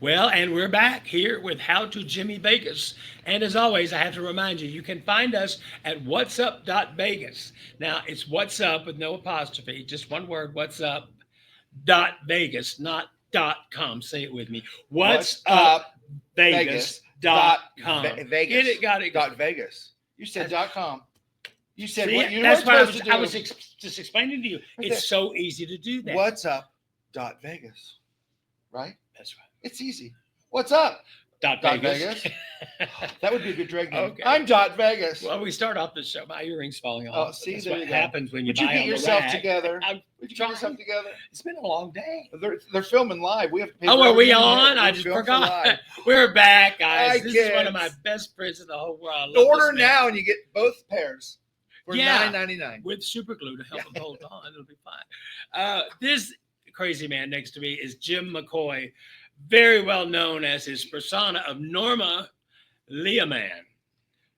Well, and we're back here with How to Jimmy Vegas. And as always, I have to remind you, you can find us at whatsup.vegas. Now, it's what's up with no apostrophe, just one word, what's up dot Vegas, not dot com. Say it with me. What's up Vegas dot com. Vegas. Get it, got it. Dot Vegas. You said dot com. You said See, what you that's were why supposed to do. I was just explaining to you. It's so easy to do that. What's up dot Vegas. Right? That's right. It's easy. What's up? Dot Vegas. That would be a good drag name. Okay. I'm Dot Vegas. Well, we start off the show. My earring's falling off. Oh, see, that's there what you go. happens when you Would you buy get on the yourself rack. together? I'm Would you trying. get yourself together? It's been a long day. They're filming live. We have to pay Oh, for are we everything on? here. I We're just filmed for forgot. live. We're back, guys. I This is one guess. of my best friends in the whole world. I love Order this man. now and you get both pairs for Yeah. $9.99. With super glue to help them hold on. It'll be fine. This crazy man next to me is Jim McCoy, very well known as his persona of Norma Leaman.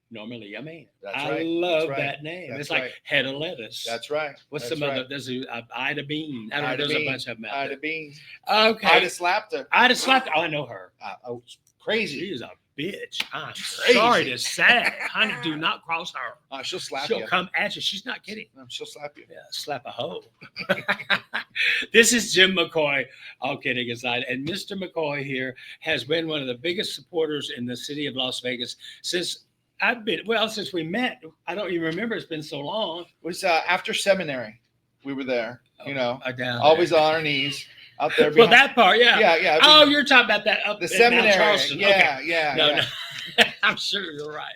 Norma Leaman. That's I right. love That's right. that name. That's it's like right. head of lettuce. That's right. What's That's some right. other? There's Ida Bean. I don't know. Ida There's Bean. a bunch of them out Ida there. Bean. Okay. Ida slapped her. Ida slapped. Oh, I know her. Oh, She crazy. is a bitch. I'm Crazy. sorry to say. Honey, do not cross her. She'll slap She'll you. come at you. She's not kidding. No, she'll slap you. Yeah, slap a hoe. This is Jim McCoy. All kidding aside. And Mr. McCoy here has been one of the biggest supporters in the city of Las Vegas since since we met. I don't even remember. It's been so long. It was after seminary. We were there. You know, Down always there. on our knees out there. Well, behind- that part, yeah. Yeah. Oh, you're talking about that up the at Mount seminary. Charleston. Yeah, Okay. yeah. No, yeah. no. I'm sure you're right.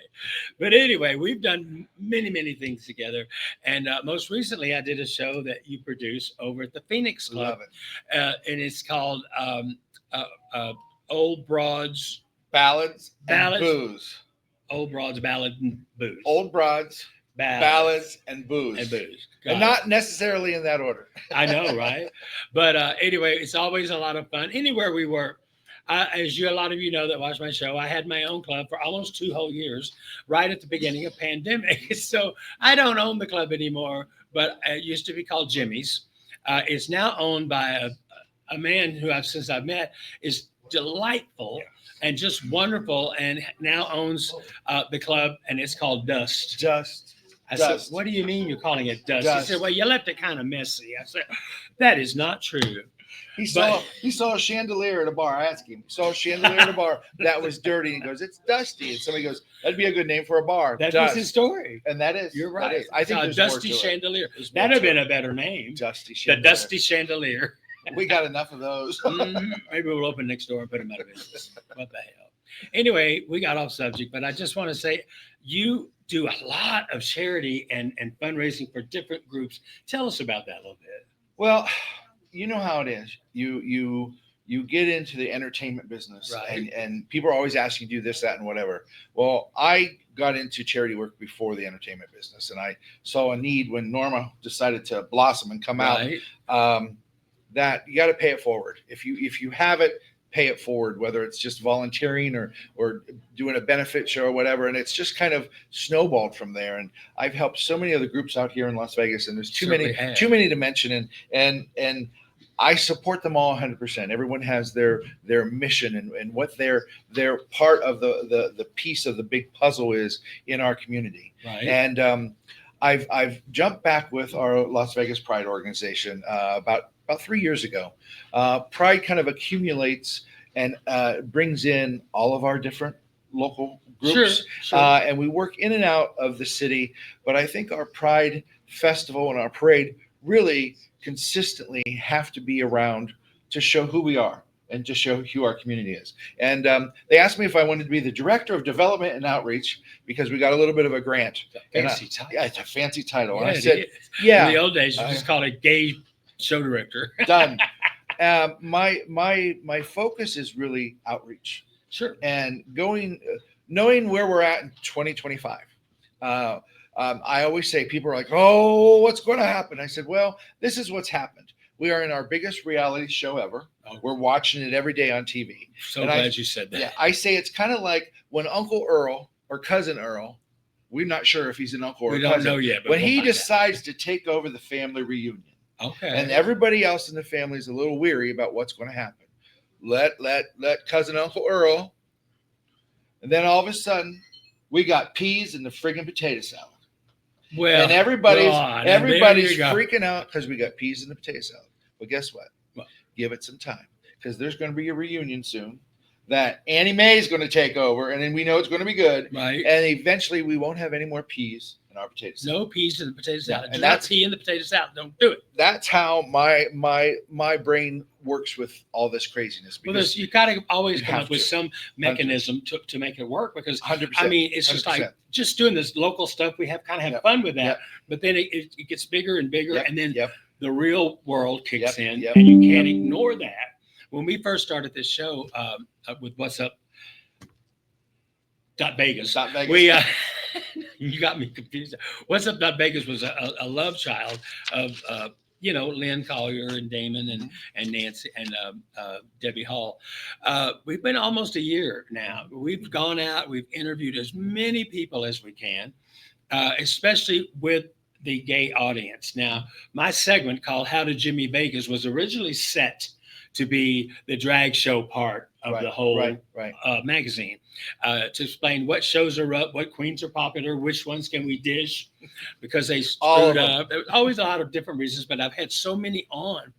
But anyway, we've done many, many things together. And most recently, I did a show that you produce over at the Phoenix Club. Love it. And it's called Old Broads, Ballads Ballads. and booze. Old Broads, Ballad, and Booze. Old broads, ballads, and booze. and Booze. And Got it. not necessarily in that order. I know, right? But anyway, it's always a lot of fun. Anywhere we work, as a lot of you know that watch my show, I had my own club for almost 2 whole years, right at the beginning of pandemic. So I don't own the club anymore, but it used to be called Jimmy's. It's now owned by a man who since I've met is delightful and just wonderful, and now owns the club, and it's called Dust. I Dust. said, what do you mean you're calling it Dust? Dust. He said, well, you left it kind of messy. I said, that is not true. He saw a chandelier at a bar. I asked him. He saw a chandelier at a bar that was dirty. And he goes, it's dusty. And somebody goes, that'd be a good name for a bar. That Dust. was his story. And that is. You're that right. is. I think there's Dusty more to it. Chandelier. There's more That'd have to been it. a better name. Dusty The chandelier. Dusty Chandelier. We got enough of those. Maybe we'll open next door and put them out of business. What the hell? Anyway, we got off subject, but I just want to say you do a lot of charity and fundraising for different groups. Tell us about that a little bit. Well, you know how it is. You get into the entertainment business, Right. and people are always asking you this, that, and whatever. Well, I got into charity work before the entertainment business, and I saw a need when Norma decided to blossom and come Right. out. That you got to pay it forward. If you have it, pay it forward. Whether it's just volunteering or doing a benefit show or whatever, and it's just kind of snowballed from there. And I've helped so many other groups out here in Las Vegas, and there's too Certainly have. many to mention. And I support them all 100%. Everyone has their mission and what their part of the piece of the big puzzle is in our community. Right. And I've jumped back with our Las Vegas Pride organization about 3 years ago. Pride kind of accumulates and brings in all of our different local groups. Sure. And we work in and out of the city. But I think our Pride Festival and our parade really consistently have to be around to show who we are and to show who our community is. And they asked me if I wanted to be the director of development and outreach because we got a little bit of a grant. Fancy title. Yeah, it's a fancy title. Yeah, And I it said, is. yeah, In the old days, you just called it gay show director. done. My focus is really outreach Sure. and knowing where we're at in 2025. I always say people are like, oh, what's going to happen? I said, well, this is what's happened. We are in our biggest reality show ever. Oh. We're watching it every day on TV. So And glad you said that. Yeah, I say it's kind of like when Uncle Earl or Cousin Earl, we're not sure if he's an uncle or We a don't cousin, know yet. But when we'll he find out. decides to take over the family reunion. Okay. And everybody else in the family is a little weary about what's going to happen. let cousin Uncle Earl. And then all of a sudden, we got peas and the friggin' potato salad. Well, And everybody's God, and there you go. freaking out because we got peas and the potato salad. But guess what? What? Give it some time, because there's going to be a reunion soon that Annie Mae is going to take over, and then we know it's going to be good. Right. And eventually, we won't have any more peas in our potato salad. No peas in the potato salad. and Do not that's- pea in the potato salad. Don't do it. That's how my brain works with all this craziness. Well, you got to always you come have up with to. some mechanism to make it work, because 100%. I mean, it's just 100%. like just doing this local stuff. We have kind of have Yep. fun with that, Yep. but then it gets bigger and bigger, Yep. and then Yep. the real world kicks Yep. in, Yep. and you can't ignore that. When we first started this show with What's Up Vegas, Stop Vegas. we you got me confused. What's Up Vegas was a love child of Lynn Collier and Damon and Nancy and Debbie Hall. We've been almost a year now. We've gone out, we've interviewed as many people as we can, especially with the gay audience. Now, my segment called How Did Jimmy Vegas was originally set to be the drag show part of the whole magazine, to explain what shows are up, what queens are popular, which ones can we dish, because they screwed up. There's always a lot of different reasons, but I've had so many on.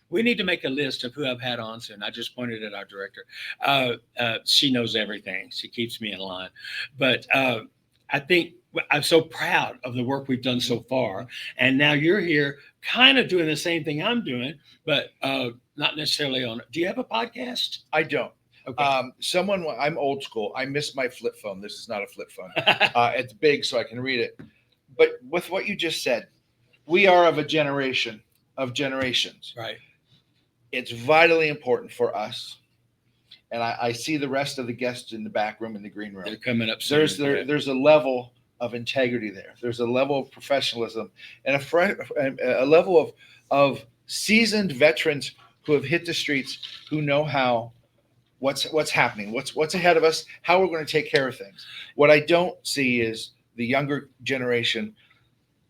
We need to make a list of who I've had on soon. I just pointed at our director. She knows everything. She keeps me in line. But I think I'm so proud of the work we've done so far. And now you're here kind of doing the same thing I'm doing, but not necessarily on it. Do you have a podcast? I don't. Okay. I'm old school. I miss my flip phone. This is not a flip phone. It's big, so I can read it. But with what you just said, we are of a generation of generations. Right. It's vitally important for us. And I see the rest of the guests in the back room, in the green room. They're coming up soon. There's a level of integrity there. There's a level of professionalism and a level of seasoned veterans who have hit the streets, who know what's happening, what's ahead of us, how we're going to take care of things. What I don't see is the younger generation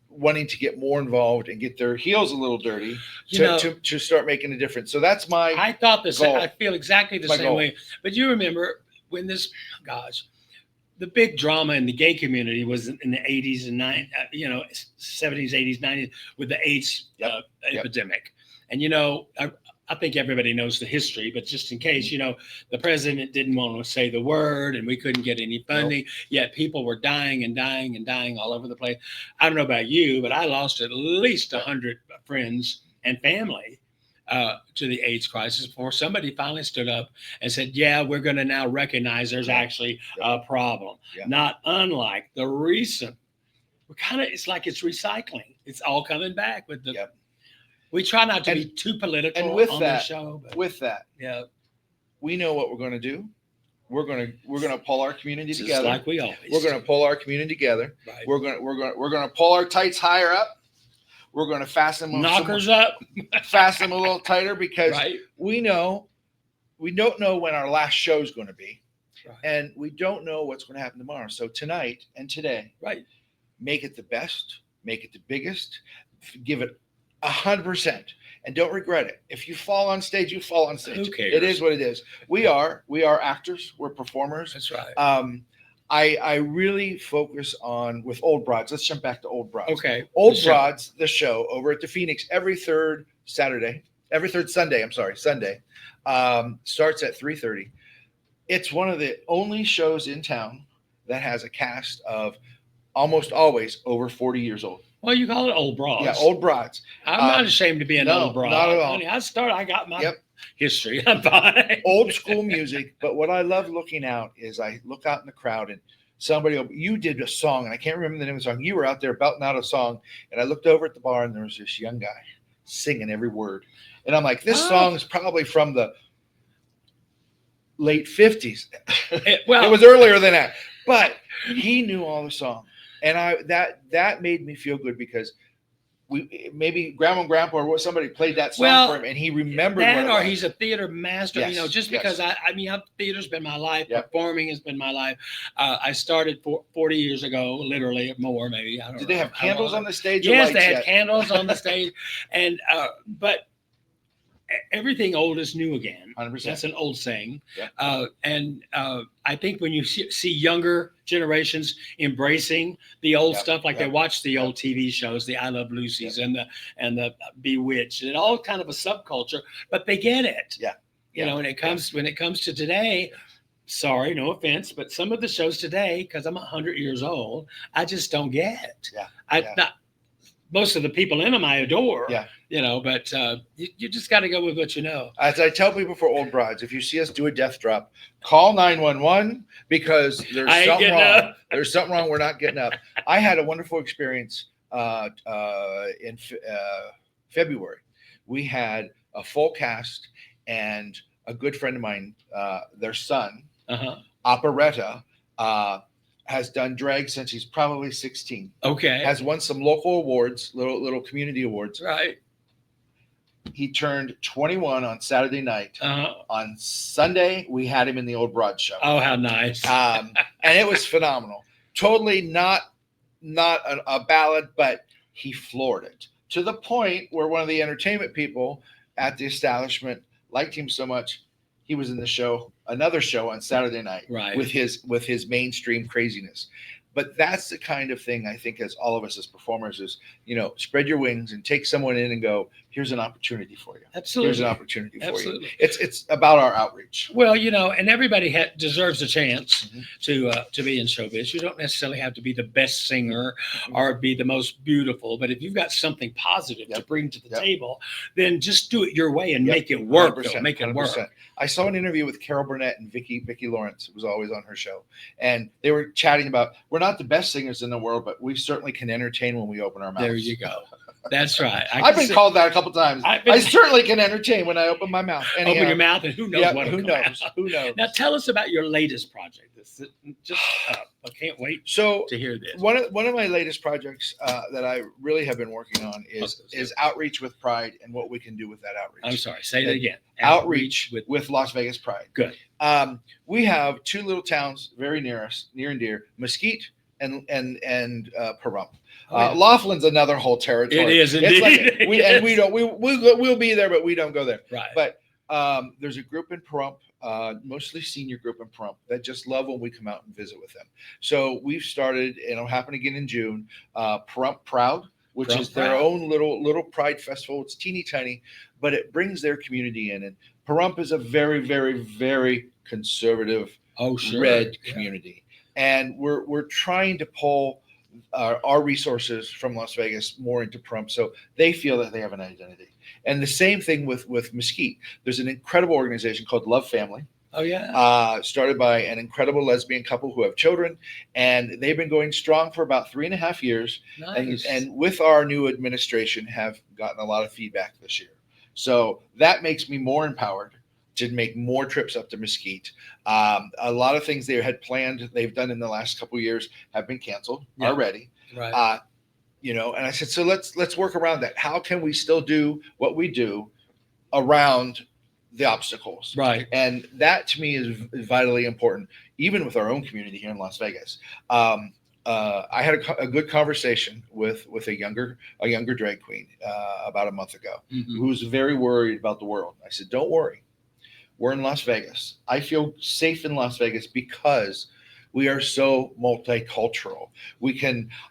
wanting to get more involved and get their heels a little dirty to start making a difference. So that's my I thought the same. goal. I feel exactly the same way. But you remember when the big drama in the gay community was in the 80s and 70s, 80s, 90s with the AIDS epidemic. And, I think everybody knows the history, but just in case, the president didn't want to say the word and we couldn't get any funding, yet people were dying and dying and dying all over the place. I don't know about you, but I lost at least 100 friends and family to the AIDS crisis before somebody finally stood up and said, yeah, we're going to now recognize there's actually a problem. Not unlike the recent, it's like it's recycling. It's all coming back with the, we try not to be too political and with on that, the show. But with that, we know what we're going to do. We're going to pull our community together. Like we always. We're going to pull our community together. Right. We're going to pull our tights higher up. We're going to fasten them knockers up, fasten them a little tighter, because we don't know when our last show is going to be, and we don't know what's going to happen tomorrow. So tonight and today, make it the best, make it the biggest, give it 100%, and don't regret it. If you fall on stage, you fall on stage. Who cares? It is what it is. We are actors. We're performers. That's right. I really focus on with Old Broads. Let's jump back to Old Broads. Okay. Old Broads, the show over at the Phoenix every third Sunday, starts at 3:30. It's one of the only shows in town that has a cast of almost always over 40 years old. Well, you call it Old Broads. Yeah, Old Broads. I'm not ashamed to be an old broad. Not at all. Honey, I got my history. I'm fine. Old school music. But what I love looking out is I look out in the crowd and you did a song, and I can't remember the name of the song. You were out there belting out a song, and I looked over at the bar, and there was this young guy singing every word. And I'm like, this song is probably from the late 50s. It was earlier than that. But he knew all the songs. And that made me feel good, because maybe grandma and grandpa or somebody played that song for him, and he remembered that, or he's a theater master. Yes, just because theater's been my life, performing has been my life. I started 40 years ago, literally more, maybe. I don't know. Did they have candles on the stage? Yes, they had candles on the stage, and everything old is new again. 100%. That's an old saying. Yeah. And I think when you see younger generations embracing the old Yep. stuff, like they Yep. watch the old TV shows, the I Love Lucy's and the Bewitched, and all kind of a subculture, but they get it. Yeah. You know, when it comes to today, sorry, no offense, but some of the shows today, because I'm 100 years old, I just don't get. Not most of the people in them I adore. Yeah. You know, but you just got to go with what you know. As I tell people for old brides, if you see us do a death drop, call 911 because there's something wrong. Up. There's something wrong. We're not getting up. I had a wonderful experience in February. We had a full cast, and a good friend of mine, their son, Operetta, has done drag since he's probably 16. Okay. Has won some local awards, little community awards. Right. He turned 21 on Saturday night. On Sunday, we had him in the Old Broad Show. Oh, how nice. And it was phenomenal. Totally not a ballad, but he floored it to the point where one of the entertainment people at the establishment liked him so much, he was in the show, another show on Saturday night, right, with his mainstream craziness. But that's the kind of thing I think, as all of us as performers, is, you know, spread your wings and take someone in and go, here's an opportunity for you. Absolutely. Here's an opportunity for Absolutely. you. It's about our outreach. Well, you know, and everybody deserves a chance to be in showbiz. You don't necessarily have to be the best singer or be the most beautiful, but if you've got something positive to bring to the table, then just do it your way and make it work. 100%, Make it 100%. work. I saw an interview with Carol Burnett and Vicki Lawrence, who was always on her show, and they were chatting about, we're not the best singers in the world, but we certainly can entertain when we open our mouths. There you go. That's right. I've been called that a couple times. I certainly can entertain when I open my mouth. Anyhow, open your mouth, and who knows what? Who knows? Who knows? Now, tell us about your latest project. This is just I can't wait to hear this. One of my latest projects that I really have been working on is outreach with Pride and what we can do with that outreach. I'm sorry, say that again. Outreach with Las Vegas Pride. Good. We have two little towns very near us, near and dear, Mesquite and Pahrump. Laughlin's another whole territory. It is indeed. We'll be there, but we don't go there. Right. But there's a group in Pahrump, mostly senior group in Pahrump, that just love when we come out and visit with them. So we've started, and it'll happen again in June, Pahrump Proud, which is their own little Pride festival. It's teeny tiny, but it brings their community in. And Pahrump is a very, very, very conservative, red community. And we're trying to pull our resources from Las Vegas more into Pahrump, so they feel that they have an identity. And the same thing with Mesquite. There's an incredible organization called Love Family. Oh yeah. Started by an incredible lesbian couple who have children, and they've been going strong for about 3.5 years. Nice. And with our new administration, have gotten a lot of feedback this year. So that makes me more empowered to make more trips up to Mesquite. A lot of things they had planned, they've done in the last couple of years, have been canceled already. Right. You know, and I said, so let's work around that. How can we still do what we do around the obstacles? Right. And that to me is vitally important, even with our own community here in Las Vegas. I had a good conversation with a younger drag queen about a month ago, who was very worried about the world. I said, don't worry. We're in Las Vegas. I feel safe in Las Vegas because we are so multicultural.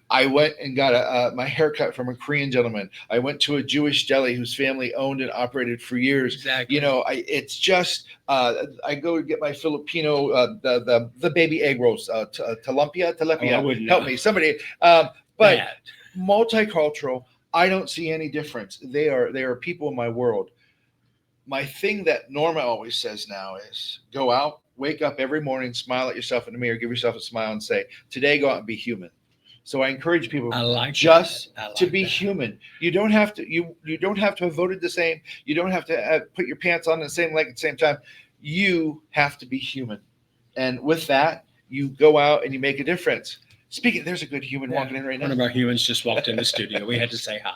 I went and got my haircut from a Korean gentleman. I went to a Jewish deli whose family owned and operated for years. Exactly. You know, it's just, I go to get my Filipino, the baby egg rolls, Tilapia, help me, somebody. But multicultural, I don't see any difference. They are people in my world. My thing that Norma always says now is go out, wake up every morning, smile at yourself in the mirror, give yourself a smile and say, today go out and be human. So I encourage people to be human. You don't have to, you don't have to have voted the same. You don't have to put your pants on the same leg at the same time. You have to be human. And with that, you go out and you make a difference. Speaking, there's a good human walking in right One now. of our humans just walked in the studio. We had to say hi.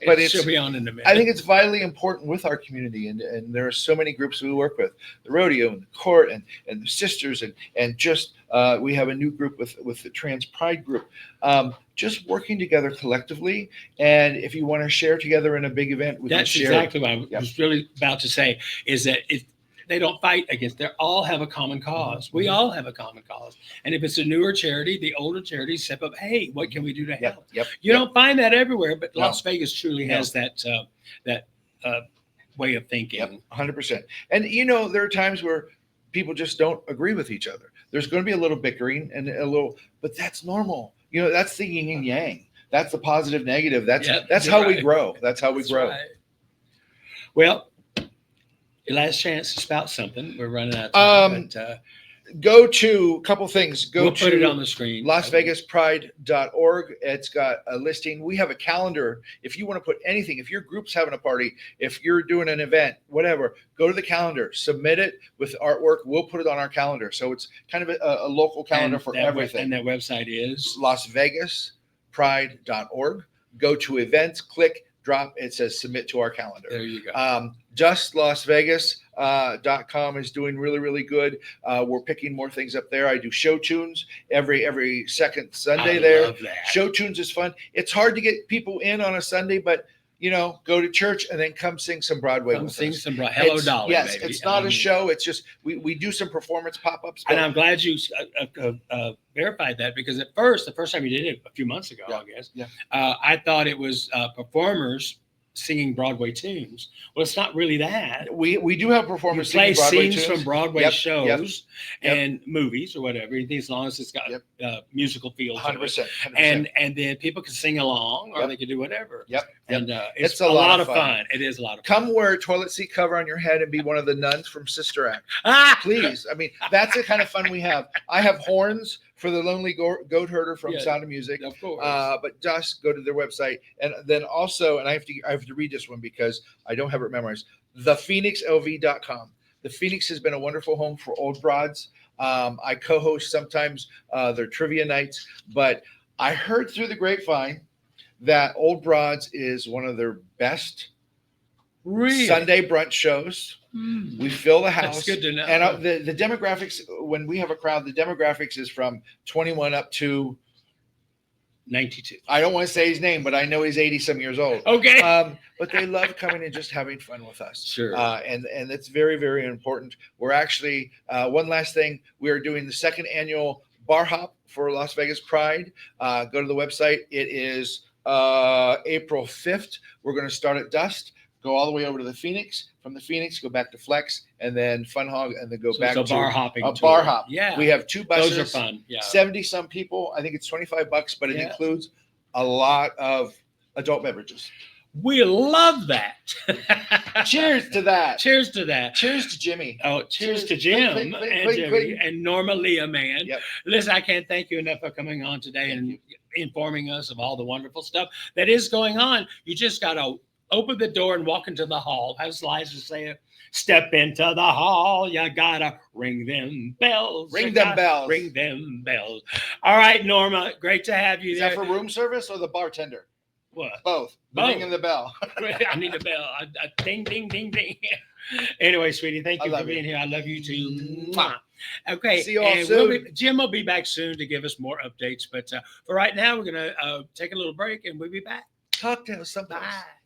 But She'll be on in a minute. I think it's vitally important with our community, and there are so many groups we work with, the rodeo and the court and the sisters, and just we have a new group with the Trans Pride group, just working together collectively. And if you want to share together in a big event, we can That's share. exactly what I was really about to say, is that they don't fight against, they all have a common cause. We all have a common cause. And if it's a newer charity, the older charities step up, hey, what can we do to help? You don't find that everywhere, but Las Vegas truly has that way of thinking. 100%. And there are times where people just don't agree with each other. There's going to be a little bickering and but that's normal. That's the yin and yang. That's the positive, negative. That's how we grow. That's how we grow. Right. Well, your last chance to spout something. We're running out of time. But, go to a couple things. We'll put it on the screen. LasVegasPride.org. It's got a listing. We have a calendar. If you want to put anything, if your group's having a party, if you're doing an event, whatever, go to the calendar, submit it with artwork. We'll put it on our calendar. So it's kind of a local calendar for everything. And that website is LasVegasPride.org. Go to events, click, drop. It says submit to our calendar. There you go. JustLasVegas.com is doing really, really good. We're picking more things up there. I do show tunes every second Sunday there. Love that. Show tunes is fun. It's hard to get people in on a Sunday, but go to church and then come sing some Broadway. Sing some Broadway. Hello, Dolly. Yes, baby. it's not a show. It's just we do some performance pop-ups. And I'm glad you verified that, because the first time you did it a few months ago, I guess, I thought it was performers singing Broadway tunes. Well, it's not really that. We do have performers singing Broadway tunes from Broadway shows Yep. and movies or whatever, as long as it's got musical feel. 100%. And then people can sing along, or they can do whatever. And it's a lot of fun. It is a lot of fun. Come wear a toilet seat cover on your head and be one of the nuns from Sister Act. Please. I mean, that's the kind of fun we have. I have horns for the Lonely Goat Herder from Sound of Music. Of course. But just go to their website. And then also, and I have to read this one because I don't have it memorized, thephoenixlv.com. The Phoenix has been a wonderful home for old broads. I co-host sometimes their trivia nights, but I heard through the grapevine that Old Broads is one of their best Sunday brunch shows. We fill the house. That's good to know. And the demographics, when we have a crowd, the demographics is from 21 up to 92. I don't want to say his name, but I know he's 80 some years old. Okay. But they love coming and just having fun with us. Sure. And it's very, very important. We're actually, one last thing, we are doing the second annual bar hop for Las Vegas Pride. Go to the website. It is April 5th. We're going to start at dusk, go all the way over to the Phoenix. From the Phoenix, go back to Flex, and then Fun Hog, and then go back to bar hopping. A bar hop. Yeah. We have 2 buses. Those are fun. Yeah. 70 some people. I think it's $25, but it includes a lot of adult beverages. We love that. Cheers to that. Cheers to that. Cheers to Jimmy. Oh, cheers to Jim and Jimmy and Norma Leah, man. Yep. Listen, I can't thank you enough for coming on today and informing us of all the wonderful stuff that is going on. You just got to open the door and walk into the hall. As Liza say, step into the hall. You gotta ring them bells. Ring them bells. Ring them bells. All right, Norma. Great to have you Is there. that for room service or the bartender? What? Both. Ringing the bell. I need a bell. Ding, ding, ding, ding. Anyway, sweetie, thank you for being here. I love you too. Mwah. Okay. See you all soon. Jim will be back soon to give us more updates. But for right now, we're going to take a little break and we'll be back. Cocktails sometimes. Bye.